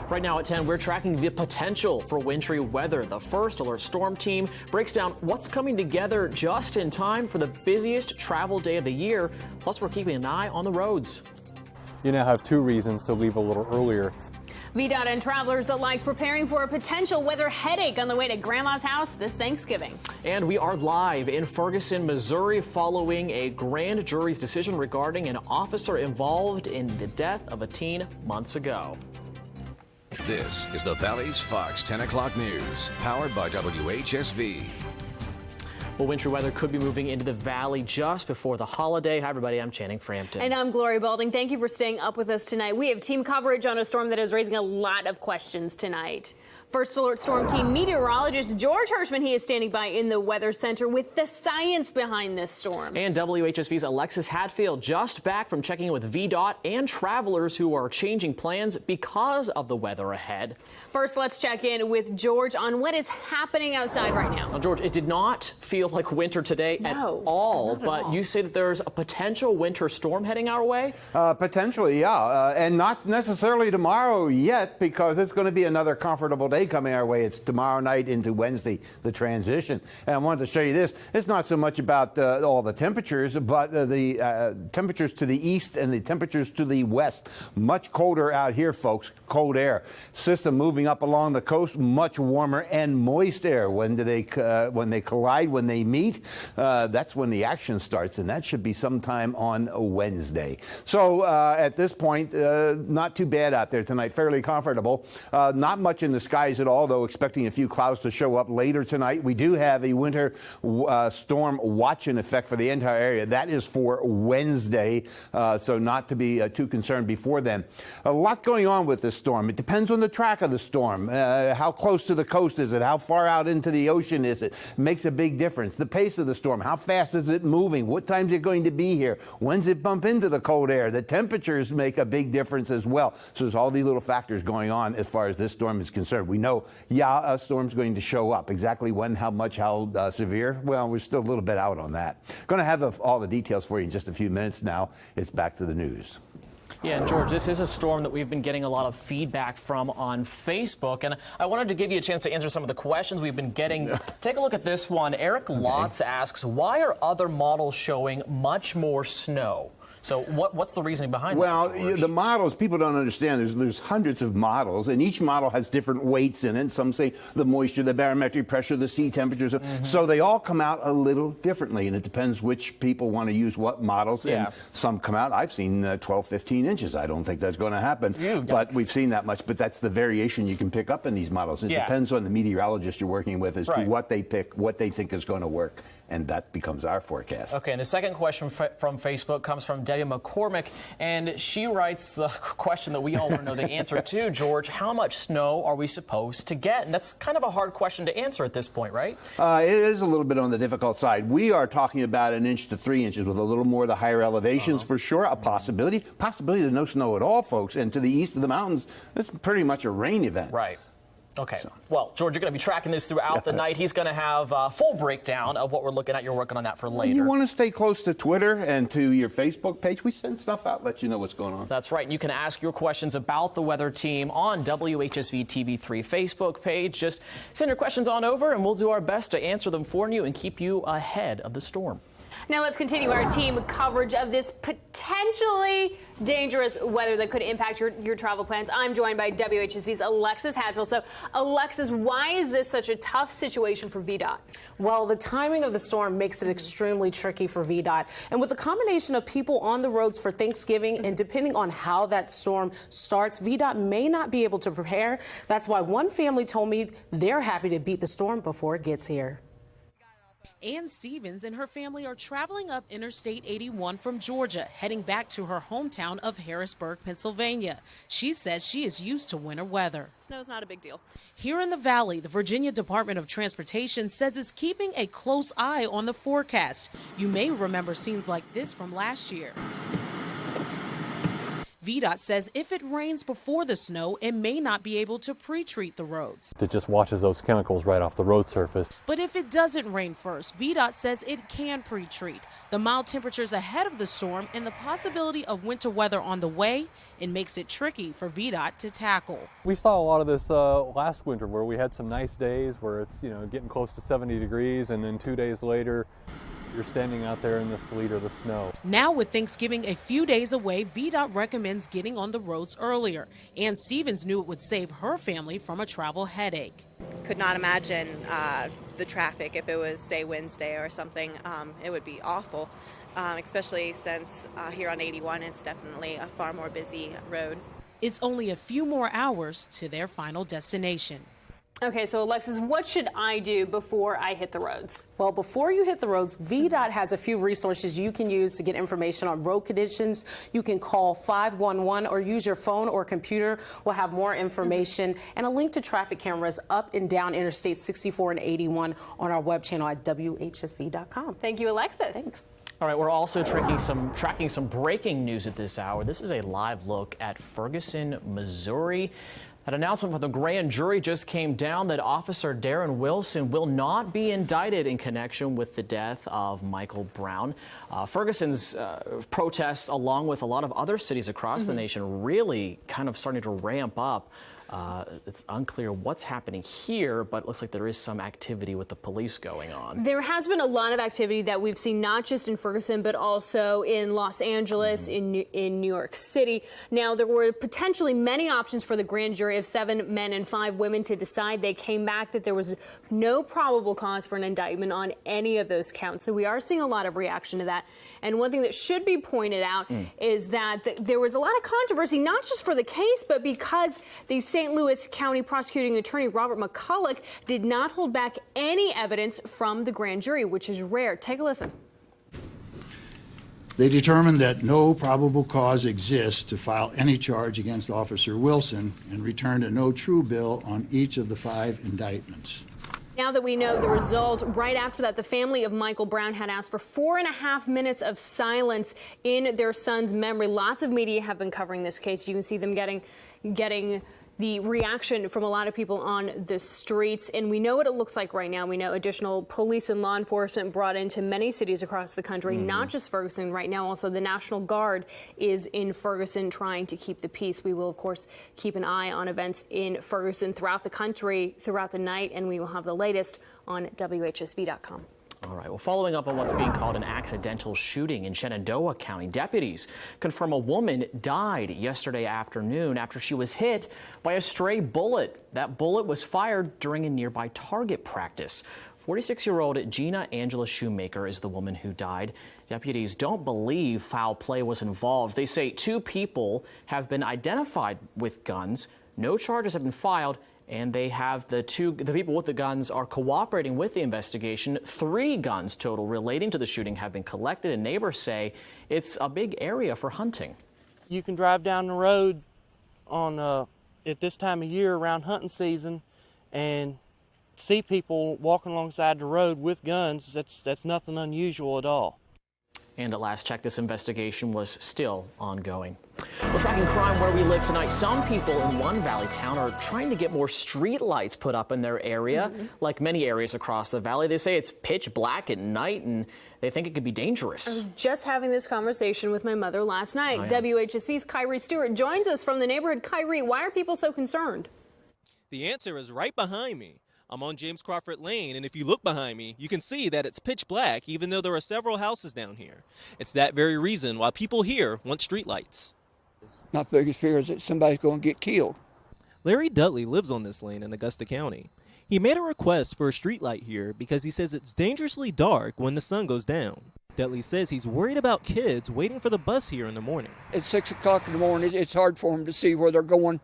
Right now at 10, we're tracking the potential for wintry weather. The First Alert Storm Team breaks down what's coming together just in time for the busiest travel day of the year. Plus, we're keeping an eye on the roads. You now have 2 reasons to leave a little earlier. VDOT and travelers alike preparing for a potential weather headache on the way to Grandma's house this Thanksgiving. And we are live in Ferguson, Missouri, following a grand jury's decision regarding an officer involved in the death of a teen months ago. This is the Valley's Fox 10 o'clock news, powered by WHSV. Well, wintry weather could be moving into the valley just before the holiday. Hi, everybody. I'm Channing Frampton. And I'm Gloria Balding. Thank you for staying up with us tonight. We have team coverage on a storm that is raising a lot of questions tonight. First Alert Storm Team meteorologist George Hirschman, he is standing by in the Weather Center with the science behind this storm. And WHSV's Alexis Hatfield just back from checking in with VDOT and travelers who are changing plans because of the weather ahead. First, let's check in with George on what is happening outside right now. Now, George, it did not feel like winter today at all, but you say that there's a potential winter storm heading our way? Potentially, yeah, and not necessarily tomorrow yet, because it's going to be another comfortable day coming our way. It's tomorrow night into Wednesday, the transition. And I wanted to show you this. It's not so much about all the temperatures, but the temperatures to the east and the temperatures to the west. Much colder out here, folks. Cold air. System moving up along the coast, much warmer and moist air. When they collide, when they meet, that's when the action starts, and that should be sometime on Wednesday. So at this point, not too bad out there tonight. Fairly comfortable. Not much in the skies at all, though. Expecting a few clouds to show up later tonight. We do have a winter storm watch in effect for the entire area. That is for Wednesday, so not to be too concerned before then. A lot going on with this storm. It depends on the track of the storm. How close to the coast is it? How far out into the ocean is it? Makes a big difference. The pace of the storm. How fast is it moving? What time is it going to be here? When's it bump into the cold air? The temperatures make a big difference as well. So there's all these little factors going on as far as this storm is concerned. We know, a storm's going to show up. Exactly when, how much, how severe? Well, we're still a little bit out on that. Going to have all the details for you in just a few minutes now. It's back to the news. Yeah, and George, this is a storm that we've been getting a lot of feedback from on Facebook, and I wanted to give you a chance to answer some of the questions we've been getting. Take a look at this one. Eric Lotz asks, why are other models showing much more snow? So what's the reasoning behind that, George? The models, people don't understand. There's hundreds of models, and each model has different weights in it. Some say the moisture, the barometric pressure, the sea temperatures. So they all come out a little differently, and it depends which people want to use what models. Yeah. And some come out, I've seen 12, 15 inches. I don't think that's going to happen. But we've seen that much. But that's the variation you can pick up in these models. It depends on the meteorologist you're working with as to what they pick, what they think is going to work. And that becomes our forecast. Okay, and the second question from Facebook comes from Debbie McCormick, and she writes the question that we all want to know the answer to, George. How much snow are we supposed to get? And that's kind of a hard question to answer at this point, right? It is a little bit on the difficult side. We are talking about 1 inch to 3 inches with a little more of the higher elevations for sure. A possibility to no snow at all, folks. And to the east of the mountains, it's pretty much a rain event. Right. Okay. Well, George, you're going to be tracking this throughout the night. He's going to have a full breakdown of what we're looking at. You're working on that for later. You want to stay close to Twitter and to your Facebook page. We send stuff out, let you know what's going on. That's right. And you can ask your questions about the weather team on WHSV TV3 Facebook page. Just send your questions on over, and we'll do our best to answer them for you and keep you ahead of the storm. Now let's continue our team coverage of this potentially dangerous weather that could impact your travel plans. I'm joined by WHSV's Alexis Hatfield. So, Alexis, why is this such a tough situation for VDOT? Well, the timing of the storm makes it extremely tricky for VDOT. And with the combination of people on the roads for Thanksgiving and depending on how that storm starts, VDOT may not be able to prepare. That's why one family told me they're happy to beat the storm before it gets here. Ann Stevens and her family are traveling up Interstate 81 from Georgia, heading back to her hometown of Harrisburg, Pennsylvania. She says she is used to winter weather. Snow's not a big deal. Here in the Valley, the Virginia Department of Transportation says it's keeping a close eye on the forecast. You may remember scenes like this from last year. VDOT says if it rains before the snow, it may not be able to pre-treat the roads. It just washes those chemicals right off the road surface. But if it doesn't rain first, VDOT says it can pre-treat. The mild temperatures ahead of the storm and the possibility of winter weather on the way, it makes it tricky for VDOT to tackle. We saw a lot of this last winter where we had some nice days where it's getting close to 70 degrees, and then 2 days later you're standing out there in the sleet or the snow. Now with Thanksgiving a few days away, VDOT recommends getting on the roads earlier. Ann Stevens knew it would save her family from a travel headache. Could not imagine the traffic if it was, say, Wednesday or something. It would be awful, especially since here on 81 it's definitely a far more busy road. It's only a few more hours to their final destination. Okay, so Alexis, what should I do before I hit the roads? Well, before you hit the roads, VDOT has a few resources you can use to get information on road conditions. You can call 511 or use your phone or computer. We'll have more information and a link to traffic cameras up and down Interstate 64 and 81 on our web channel at WHSV.com. Thank you, Alexis. Thanks. All right, we're also tracking some breaking news at this hour. This is a live look at Ferguson, Missouri. An announcement from the grand jury just came down that Officer Darren Wilson will not be indicted in connection with the death of Michael Brown. Ferguson's protests, along with a lot of other cities across the nation, really kind of starting to ramp up. It's unclear what's happening here, but it looks like there is some activity with the police going on. There has been a lot of activity that we've seen not just in Ferguson, but also in Los Angeles, in New York City. Now, there were potentially many options for the grand jury of 7 men and 5 women to decide. They came back that there was no probable cause for an indictment on any of those counts. So we are seeing a lot of reaction to that. And one thing that should be pointed out is that there was a lot of controversy, not just for the case, but because the St. Louis County Prosecuting Attorney Robert McCulloch did not hold back any evidence from the grand jury, which is rare. Take a listen. They determined that no probable cause exists to file any charge against Officer Wilson and returned a no true bill on each of the 5 indictments. Now that we know the result, right after that, the family of Michael Brown had asked for 4.5 minutes of silence in their son's memory. Lots of media have been covering this case. You can see them getting the reaction from a lot of people on the streets. And we know what it looks like right now. We know additional police and law enforcement brought into many cities across the country, not just Ferguson right now. Also, the National Guard is in Ferguson trying to keep the peace. We will, of course, keep an eye on events in Ferguson throughout the country, throughout the night, and we will have the latest on WHSV.com. All right, well, following up on what's being called an accidental shooting in Shenandoah County, deputies confirm a woman died yesterday afternoon after she was hit by a stray bullet. That bullet was fired during a nearby target practice. 46-year-old Gina Angela Shoemaker is the woman who died. Deputies don't believe foul play was involved. They say 2 people have been identified with guns. No charges have been filed. And they have the people with the guns are cooperating with the investigation. 3 guns total relating to the shooting have been collected, and neighbors say it's a big area for hunting. You can drive down the road on at this time of year around hunting season and see people walking alongside the road with guns. That's nothing unusual at all. And at last check, this investigation was still ongoing. We're tracking crime where we live tonight. Some people in one valley town are trying to get more street lights put up in their area. Like many areas across the valley, they say it's pitch black at night and they think it could be dangerous. I was just having this conversation with my mother last night. WHSV's Kyrie Stewart joins us from the neighborhood. Kyrie, why are people so concerned? The answer is right behind me. I'm on James Crawford Lane, and if you look behind me, you can see that it's pitch black, even though there are several houses down here. It's that very reason why people here want streetlights. My biggest fear is that somebody's going to get killed. Larry Dudley lives on this lane in Augusta County. He made a request for a streetlight here because he says it's dangerously dark when the sun goes down. Dudley says he's worried about kids waiting for the bus here in the morning. At 6 o'clock in the morning, it's hard for them to see where they're going,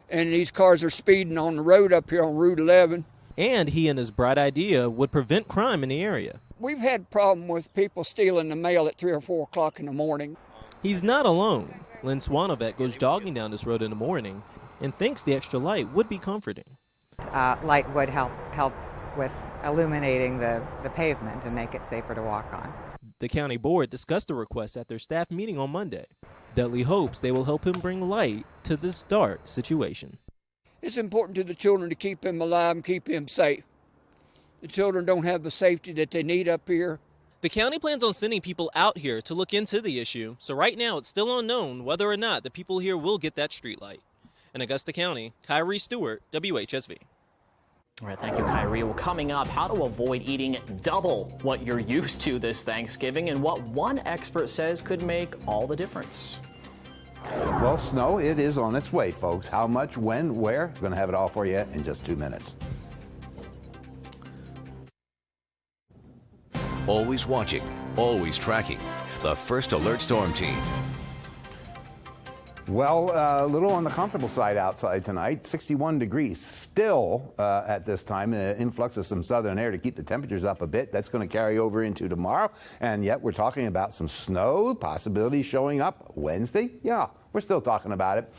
and these cars are speeding on the road up here on Route 11. And he and his bright idea would prevent crime in the area. We've had a problem with people stealing the mail at 3 or 4 o'clock in the morning. He's not alone. Lynn Swanovet goes jogging down this road in the morning and thinks the extra light would be comforting. Light would help with illuminating the pavement and make it safer to walk on. The county board discussed the request at their staff meeting on Monday. Dudley hopes they will help him bring light to this dark situation. It's important to the children to keep him alive and keep him safe. The children don't have the safety that they need up here. The county plans on sending people out here to look into the issue, so right now it's still unknown whether or not the people here will get that street light. In Augusta County, Kyrie Stewart, WHSV. All right, thank you, Kyrie. Well, coming up, how to avoid eating double what you're used to this Thanksgiving and what one expert says could make all the difference. Well, snow, it is on its way, folks. How much, when, where? We're going to have it all for you in just 2 minutes. Always watching, always tracking. The First Alert Storm Team. Well, a little on the comfortable side outside tonight, 61 degrees still at this time, influx of some southern air to keep the temperatures up a bit. That's going to carry over into tomorrow, and yet we're talking about some snow possibility showing up Wednesday. Yeah, we're still talking about it.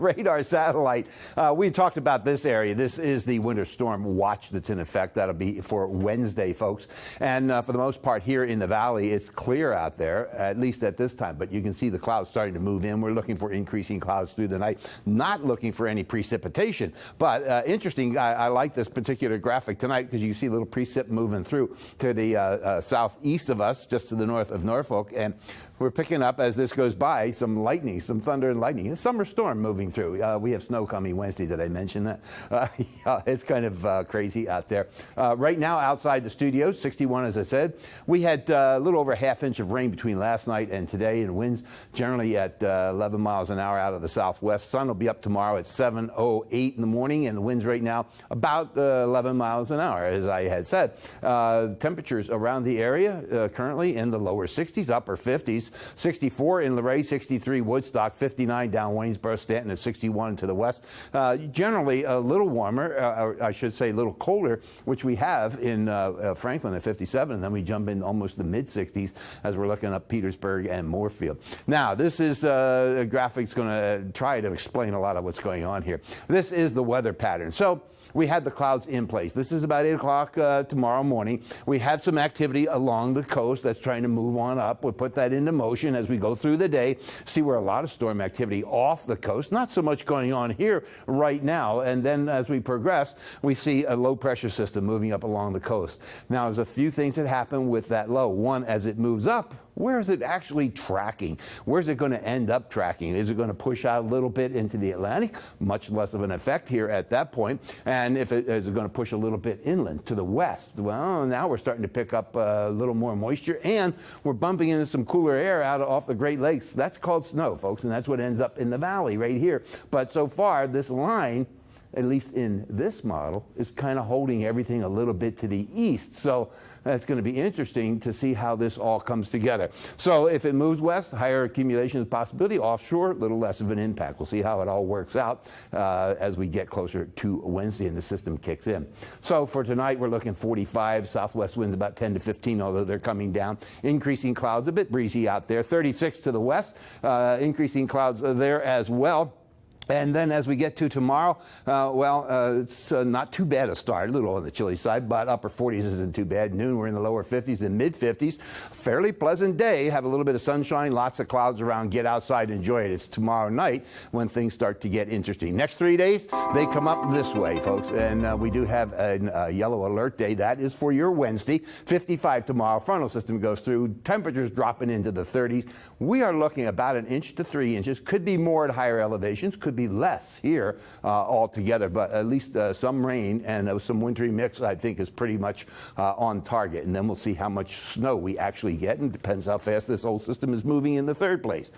Radar satellite, we talked about this area. This is the winter storm watch that's in effect. That'll be for Wednesday, folks. And for the most part here in the valley, it's clear out there, at least at this time. But you can see the clouds starting to move in. We're looking for increasing clouds through the night, not looking for any precipitation. But interesting, I like this particular graphic tonight because you see a little precip moving through to the southeast of us, just to the north of Norfolk. And we're picking up, as this goes by, some lightning, some thunder and lightning. A summer storm moving through. We have snow coming Wednesday. Did I mention that? Yeah, it's kind of crazy out there. Right now, outside the studio, 61, as I said. We had a little over a half inch of rain between last night and today, and winds generally at 11 miles an hour out of the southwest. Sun will be up tomorrow at 7:08 in the morning, and the winds right now about 11 miles an hour, as I had said. Temperatures around the area currently in the lower 60s, upper 50s. 64 in Luray, 63 Woodstock, 59 down Waynesboro, Stanton at 61 to the west. Generally a little warmer, I should say a little colder, which we have in Franklin at 57, and then we jump in almost the mid-60s as we're looking up Petersburg and Moorfield. Now, this is a graphic that's going to try to explain a lot of what's going on here. This is the weather pattern. So we had the clouds in place. This is about 8 o'clock tomorrow morning. We have some activity along the coast that's trying to move on up. We'll put that into motion as we go through the day, see where a lot of storm activity off the coast, not so much going on here right now. And then as we progress, we see a low pressure system moving up along the coast. Now, there's a few things that happen with that low. One, as it moves up, where is it actually tracking? Where's it going to end up tracking? Is it going to push out a little bit into the Atlantic? Much less of an effect here at that point. And if it is going to push a little bit inland to the west, well, now we're starting to pick up a little more moisture, and we're bumping into some cooler air out off the Great Lakes. That's called snow, folks, and that's what ends up in the valley right here. But so far, this line, at least in this model, is kind of holding everything a little bit to the east. So that's going to be interesting to see how this all comes together. So if it moves west, higher accumulation is a possibility. Offshore, a little less of an impact. We'll see how it all works out as we get closer to Wednesday and the system kicks in. So for tonight, we're looking 45. Southwest winds about 10 to 15, although they're coming down. Increasing clouds, a bit breezy out there. 36 to the west, increasing clouds there as well. And then as we get to tomorrow, it's not too bad a start, a little on the chilly side, but upper 40s isn't too bad. Noon, we're in the lower 50s and mid 50s. Fairly pleasant day, have a little bit of sunshine, lots of clouds around. Get outside, enjoy it. It's tomorrow night when things start to get interesting. Next 3 days, they come up this way, folks. And we do have a yellow alert day. That is for your Wednesday. 55 tomorrow. Frontal system goes through. Temperatures dropping into the 30s. We are looking about 1 inch to 3 inches. Could be more at higher elevations. Could be less here altogether, but at least some rain and some wintry mix, I think, is pretty much on target. And then we'll see how much snow we actually get, and depends how fast this whole system is moving in the third place.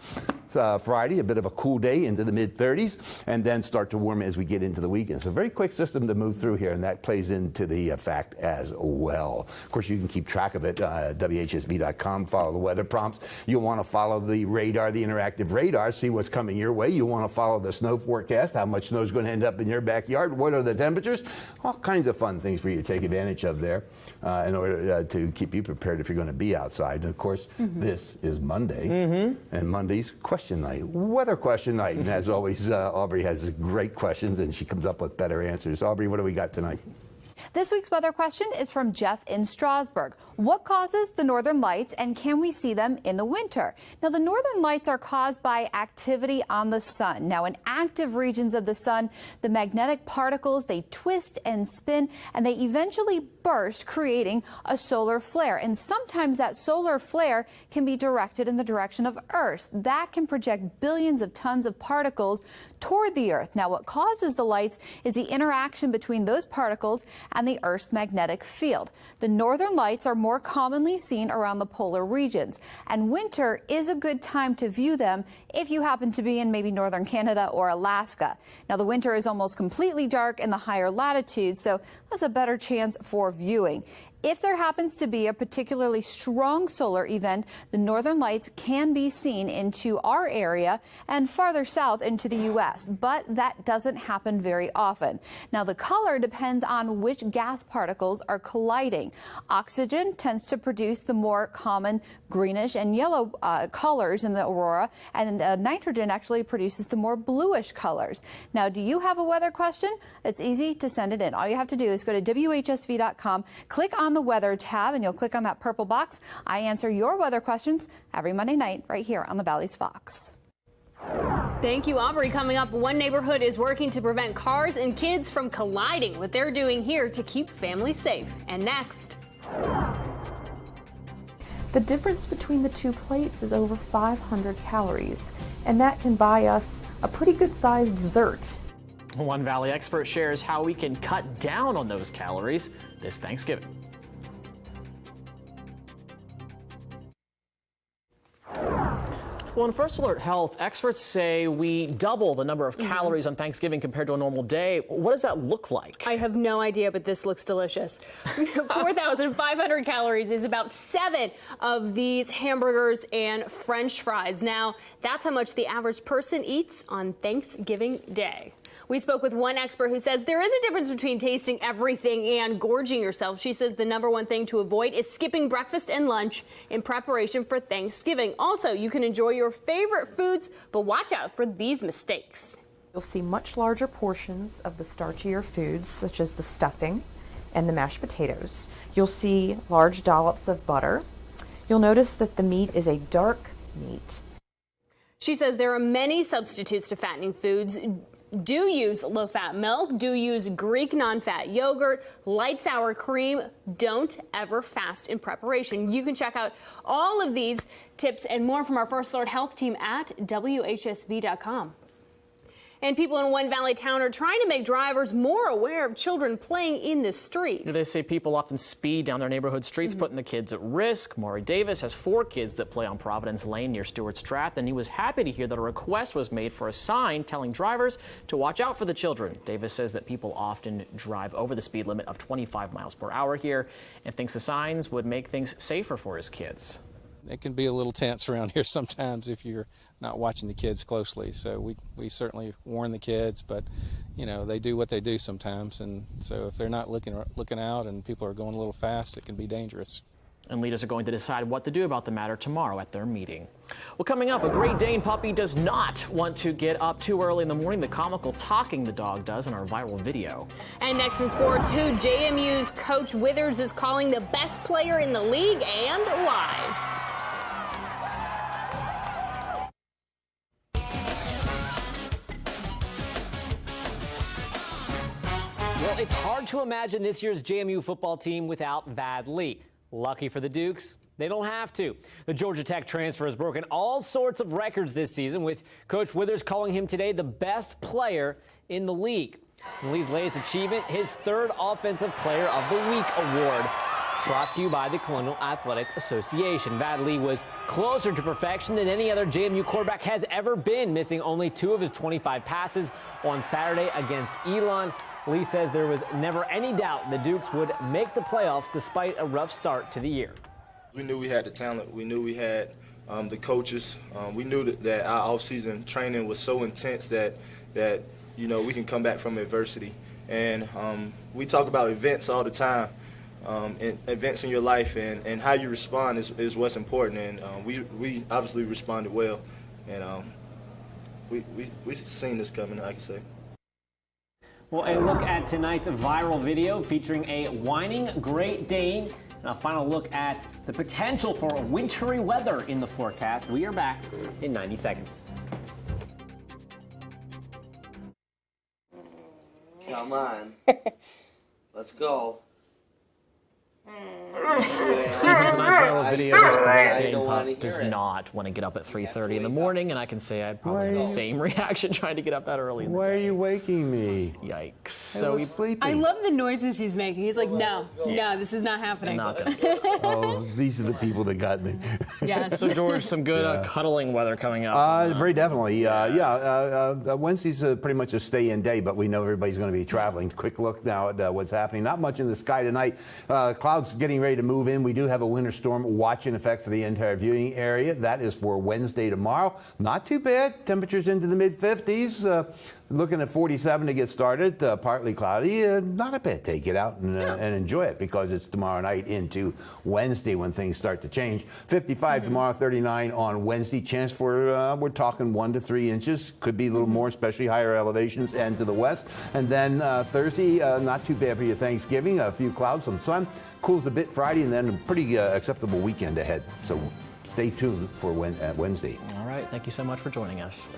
Friday, a bit of a cool day into the mid-30s, and then start to warm as we get into the weekend. It's a very quick system to move through here, and that plays into the fact as well. Of course, you can keep track of it. WHSV.com, follow the weather prompts. You'll want to follow the radar, the interactive radar, see what's coming your way. You want to follow the snow forecast, how much snow is going to end up in your backyard, what are the temperatures, all kinds of fun things for you to take advantage of there in order to keep you prepared if you're going to be outside. And of course, this is Monday, and Monday's question night, weather question night. And as always, Aubrey has great questions, and she comes up with better answers. Aubrey, what do we got tonight? This week's weather question is from Jeff in Strasburg. What causes the northern lights, and can we see them in the winter? Now, the northern lights are caused by activity on the sun. Now, in active regions of the sun, the magnetic particles, they twist and spin, and they eventually burst, creating a solar flare. And sometimes that solar flare can be directed in the direction of Earth. That can project billions of tons of particles toward the Earth. Now, what causes the lights is the interaction between those particles and the Earth's magnetic field. The northern lights are more commonly seen around the polar regions, and winter is a good time to view them if you happen to be in maybe northern Canada or Alaska. Now, the winter is almost completely dark in the higher latitudes, so that's a better chance for viewing. If there happens to be a particularly strong solar event, the northern lights can be seen into our area and farther south into the U.S., but that doesn't happen very often. Now, the color depends on which gas particles are colliding. Oxygen tends to produce the more common greenish and yellow colors in the aurora, and nitrogen actually produces the more bluish colors. Now, do you have a weather question? It's easy to send it in. All you have to do is go to WHSV.com, click on the weather tab, and you'll click on that purple box. I answer your weather questions every Monday night right here on the Valley's Fox. Thank you, Aubrey. Coming up, one neighborhood is working to prevent cars and kids from colliding. What they're doing here to keep families safe. And next. The difference between the two plates is over 500 calories, and that can buy us a pretty good-sized dessert. One Valley expert shares how we can cut down on those calories this Thanksgiving. Well, in First Alert Health, experts say we double the number of calories on Thanksgiving compared to a normal day. What does that look like? I have no idea, but this looks delicious. 4,500 calories is about 7 of these hamburgers and French fries. Now, that's how much the average person eats on Thanksgiving Day. We spoke with one expert who says there is a difference between tasting everything and gorging yourself. She says the number one thing to avoid is skipping breakfast and lunch in preparation for Thanksgiving. Also, you can enjoy your favorite foods, but watch out for these mistakes. You'll see much larger portions of the starchier foods, such as the stuffing and the mashed potatoes. You'll see large dollops of butter. You'll notice that the meat is a dark meat. She says there are many substitutes to fattening foods. Do use low-fat milk, do use Greek non-fat yogurt, light sour cream. Don't ever fast in preparation. You can check out all of these tips and more from our First Alert Health team at WHSV.com. And people in one Valley town are trying to make drivers more aware of children playing in the street. They say people often speed down their neighborhood streets, putting the kids at risk. Maury Davis has 4 kids that play on Providence Lane near Stewart Stratton, and he was happy to hear that a request was made for a sign telling drivers to watch out for the children. Davis says that people often drive over the speed limit of 25 miles per hour here and thinks the signs would make things safer for his kids. It can be a little tense around here sometimes if you're not watching the kids closely. So we certainly warn the kids, but you know, they do what they do sometimes, and so if they're not looking out and people are going a little fast, it can be dangerous. And leaders are going to decide what to do about the matter tomorrow at their meeting. Well, coming up, a Great Dane puppy does not want to get up too early in the morning. The comical talking the dog does in our viral video. And next in sports, who JMU's Coach Withers is calling the best player in the league and why. Well, it's hard to imagine this year's JMU football team without Vad Lee. Lucky for the Dukes, they don't have to. The Georgia Tech transfer has broken all sorts of records this season, with Coach Withers calling him today the best player in the league. And Lee's latest achievement, his 3rd Offensive Player of the Week award, brought to you by the Colonial Athletic Association. Vad Lee was closer to perfection than any other JMU quarterback has ever been, missing only 2 of his 25 passes on Saturday against Elon. Lee says there was never any doubt the Dukes would make the playoffs despite a rough start to the year. We knew we had the talent. We knew we had the coaches. We knew that our off-season training was so intense that you know, we can come back from adversity. And we talk about events all the time, and events in your life, and how you respond is what's important. And we obviously responded well, and we seen this coming, I can say. Well, a look at tonight's viral video featuring a whining Great Dane. And a final look at the potential for wintry weather in the forecast. We are back in 90 seconds. Come on. Let's go. Tonight's viral video, this Great Dane pup does not want to get up at 3:30 in the morning, and I can say I had probably the same reaction trying to get up that early in the day. Why are you waking me? Yikes. So he's sleeping. I love the noises he's making. He's like, no, this is not happening. Not good. Oh, these are the people that got me. Yeah. So George, some good cuddling weather coming up. Very definitely. Wednesday's pretty much a stay-in day, but we know everybody's going to be traveling. Quick look now at what's happening. Not much in the sky tonight. Clouds getting ready to move in. We do have a winter storm watch in effect for the entire viewing area. That is for Wednesday tomorrow. Not too bad. Temperatures into the mid-50s. Looking at 47 to get started. Partly cloudy. Not a bad day. Get out and enjoy it because it's tomorrow night into Wednesday when things start to change. 55 tomorrow, 39 on Wednesday. Chance for, we're talking 1 to 3 inches. Could be a little more, especially higher elevations and to the west. And then Thursday, not too bad for your Thanksgiving. A few clouds, some sun. Cools a bit Friday, and then a pretty acceptable weekend ahead. So stay tuned for Wednesday. All right. Thank you so much for joining us.